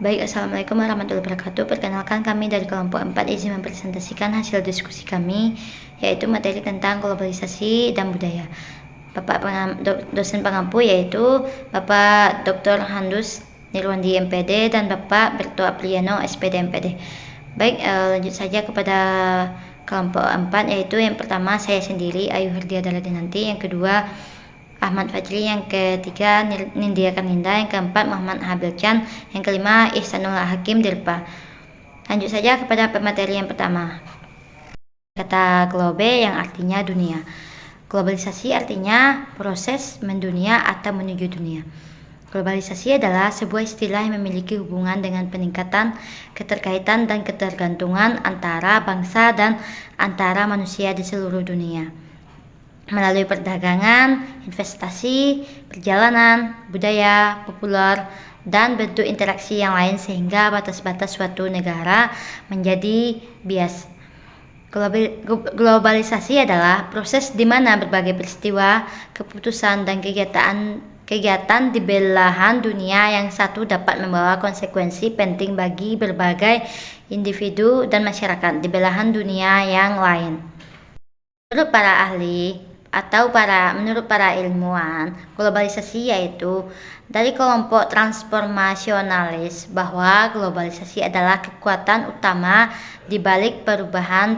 Baik, Assalamualaikum warahmatullahi wabarakatuh. Perkenalkan, kami dari kelompok 4 izin mempresentasikan hasil diskusi kami, yaitu materi tentang globalisasi dan budaya. Dosen pengampu yaitu Bapak Dr. Handus Nirwandi MPD dan Bapak Berto Apriano SPD MPD. Baik, lanjut saja kepada kelompok 4, yaitu yang pertama saya sendiri Ayu Herdia Daladinanti, yang kedua Ahmad Fajri, yang ketiga Nindya Karninda, yang keempat Muhammad Habil Chan, yang kelima Ihsanullah Hakim Dirpa. Lanjut saja kepada pemateri yang pertama. Kata globe yang artinya dunia. Globalisasi artinya proses mendunia atau menuju dunia. Globalisasi adalah sebuah istilah yang memiliki hubungan dengan peningkatan keterkaitan dan ketergantungan antara bangsa dan antara manusia di seluruh dunia melalui perdagangan, investasi, perjalanan, budaya, populer, dan bentuk interaksi yang lain, sehingga batas-batas suatu negara menjadi bias. Globalisasi adalah proses di mana berbagai peristiwa, keputusan, dan kegiatan di belahan dunia yang satu dapat membawa konsekuensi penting bagi berbagai individu dan masyarakat di belahan dunia yang lain. Menurut para ilmuwan, globalisasi yaitu dari kelompok transformasionalis bahwa globalisasi adalah kekuatan utama di balik perubahan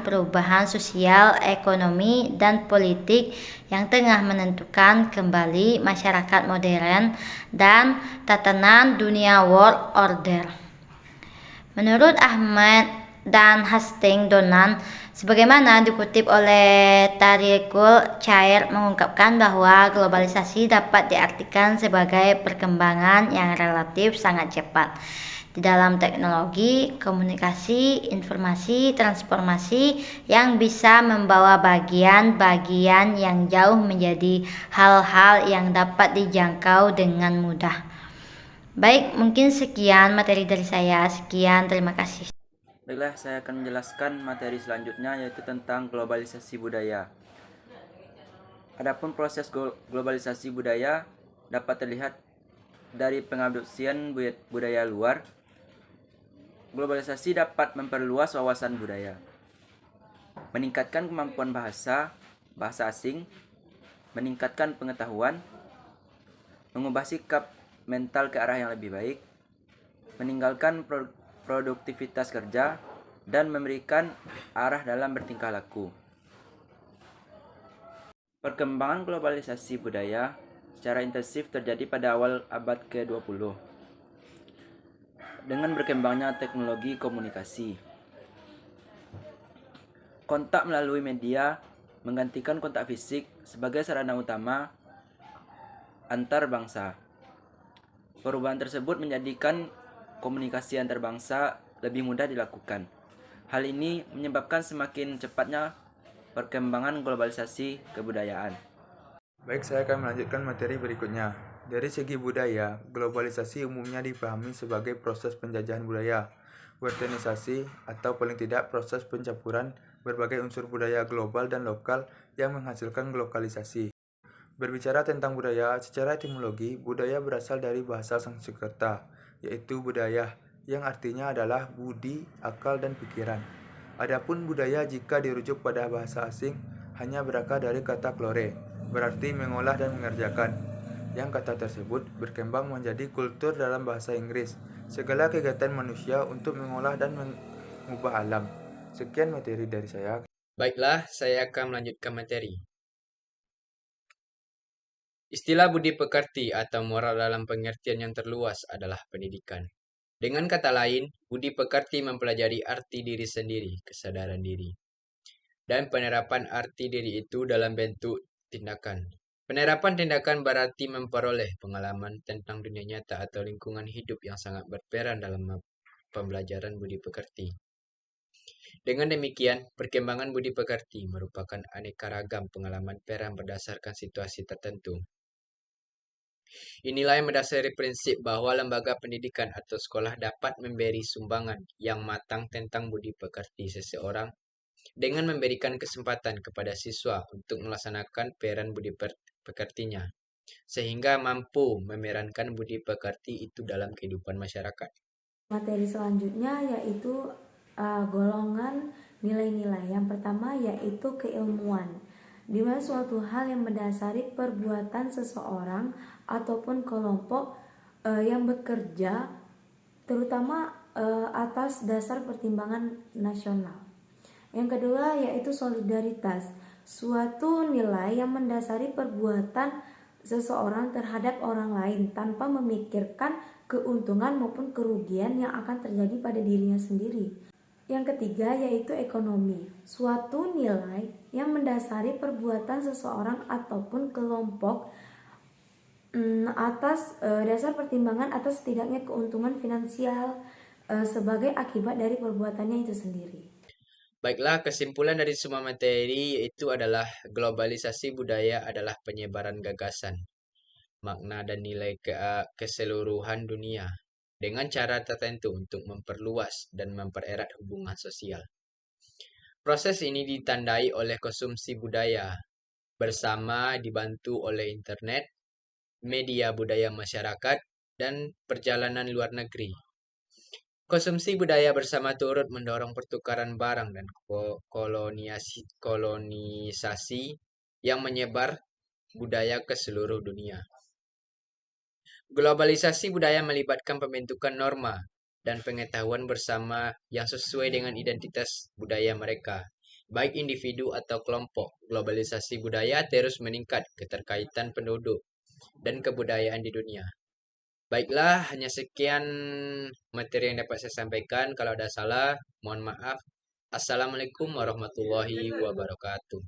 sosial, ekonomi, dan politik yang tengah menentukan kembali masyarakat modern dan tatanan dunia world order. Menurut Ahmad dan Hastings Donnan, sebagaimana dikutip oleh Tariqul Chair, mengungkapkan bahwa globalisasi dapat diartikan sebagai perkembangan yang relatif sangat cepat di dalam teknologi, komunikasi, informasi, transformasi yang bisa membawa bagian-bagian yang jauh menjadi hal-hal yang dapat dijangkau dengan mudah. Baik, mungkin sekian materi dari saya. Sekian, terima kasih. Baiklah, saya akan menjelaskan materi selanjutnya, yaitu tentang globalisasi budaya. Adapun proses globalisasi budaya dapat terlihat dari pengadopsian budaya luar. Globalisasi dapat memperluas wawasan budaya, meningkatkan kemampuan bahasa asing, meningkatkan pengetahuan, mengubah sikap mental ke arah yang lebih baik, meninggalkan produktivitas kerja, dan memberikan arah dalam bertingkah laku. Perkembangan globalisasi budaya secara intensif terjadi pada awal abad ke-20 dengan berkembangnya teknologi komunikasi. Kontak melalui media menggantikan kontak fisik sebagai sarana utama antar bangsa. Perubahan tersebut menjadikan komunikasi antar bangsa lebih mudah dilakukan. Hal ini menyebabkan semakin cepatnya perkembangan globalisasi kebudayaan. Baik, saya akan melanjutkan materi berikutnya. Dari segi budaya, globalisasi umumnya dipahami sebagai proses penjajahan budaya, westernisasi, atau paling tidak proses pencampuran berbagai unsur budaya global dan lokal yang menghasilkan lokalisasi. Berbicara tentang budaya, secara etimologi, budaya berasal dari bahasa Sanskerta, yaitu budaya, yang artinya adalah budi, akal, dan pikiran. Adapun budaya jika dirujuk pada bahasa asing, hanya berakar dari kata klore, berarti mengolah dan mengerjakan. Yang kata tersebut berkembang menjadi kultur dalam bahasa Inggris, segala kegiatan manusia untuk mengolah dan mengubah alam. Sekian materi dari saya. Baiklah, saya akan melanjutkan materi. Istilah budi pekerti atau moral dalam pengertian yang terluas adalah pendidikan. Dengan kata lain, budi pekerti mempelajari arti diri sendiri, kesadaran diri, dan penerapan arti diri itu dalam bentuk tindakan. Penerapan tindakan berarti memperoleh pengalaman tentang dunia nyata atau lingkungan hidup yang sangat berperan dalam pembelajaran budi pekerti. Dengan demikian, perkembangan budi pekerti merupakan aneka ragam pengalaman peran berdasarkan situasi tertentu. Inilah yang mendasari prinsip bahwa lembaga pendidikan atau sekolah dapat memberi sumbangan yang matang tentang budi pekerti seseorang dengan memberikan kesempatan kepada siswa untuk melaksanakan peran budi pekertinya, sehingga mampu memerankan budi pekerti itu dalam kehidupan masyarakat. Materi selanjutnya yaitu golongan nilai-nilai. Yang pertama yaitu keilmuan, di mana suatu hal yang mendasari perbuatan seseorang ataupun kelompok yang bekerja terutama atas dasar pertimbangan nasional. Yang kedua yaitu solidaritas, suatu nilai yang mendasari perbuatan seseorang terhadap orang lain tanpa memikirkan keuntungan maupun kerugian yang akan terjadi pada dirinya sendiri. Yang ketiga yaitu ekonomi, suatu nilai yang mendasari perbuatan seseorang ataupun kelompok atas dasar pertimbangan atas setidaknya keuntungan finansial sebagai akibat dari perbuatannya itu sendiri. Baiklah, kesimpulan dari semua materi yaitu adalah globalisasi budaya adalah penyebaran gagasan, makna dan nilai keseluruhan dunia dengan cara tertentu untuk memperluas dan mempererat hubungan sosial. Proses ini ditandai oleh konsumsi budaya bersama dibantu oleh internet, media budaya masyarakat, dan perjalanan luar negeri. Konsumsi budaya bersama turut mendorong pertukaran barang dan kolonisasi yang menyebar budaya ke seluruh dunia. Globalisasi budaya melibatkan pembentukan norma dan pengetahuan bersama yang sesuai dengan identitas budaya mereka, baik individu atau kelompok. Globalisasi budaya terus meningkat keterkaitan penduduk dan kebudayaan di dunia. Baiklah, hanya sekian materi yang dapat saya sampaikan. Kalau ada salah, mohon maaf. Assalamualaikum warahmatullahi wabarakatuh.